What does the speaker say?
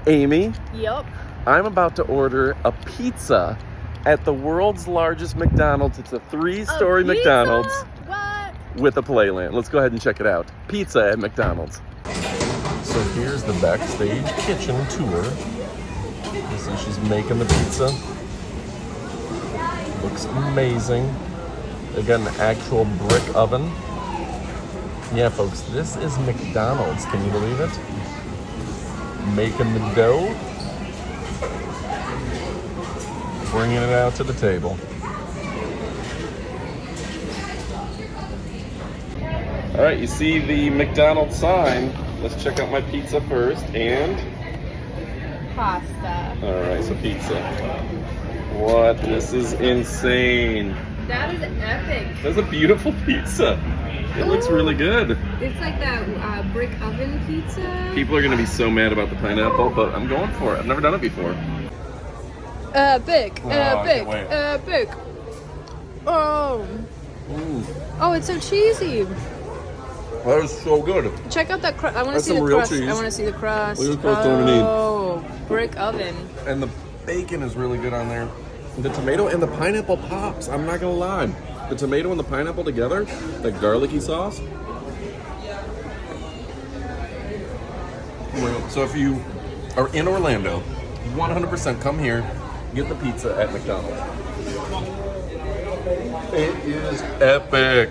Amy, Yup. I'm about to order a pizza at the world's largest McDonald's. It's a 3-story McDonald's What? with a playland. Let's go ahead and check it out. Pizza at McDonald's. So here's the backstage kitchen tour. You see she's making the pizza. Looks amazing. They've got an actual brick oven. Yeah, folks, this is McDonald's. Can you believe it? Making the dough. Bringing it out to the table. All right, you see the McDonald's sign. Let's check out my pizza first, and Pasta. all right, so pizza. What? This is insane. That is epic. That's a beautiful pizza. It looks really good. It's like that brick oven pizza. People are gonna be so mad about the pineapple, but I'm going for it. I've never done it before. Big. can't wait. Big. Oh. Mm, Oh, it's so cheesy. that is so good. Check out that crust. I want to That's see the some real crust. cheese. I want to see the crust. Look at the crust underneath. Oh, brick oven. And the bacon is really good on there. The tomato and the pineapple pops. I'm not gonna lie. The tomato and the pineapple together, that garlicky sauce. So if you are in Orlando, 100% come here, get the pizza at McDonald's. It is epic.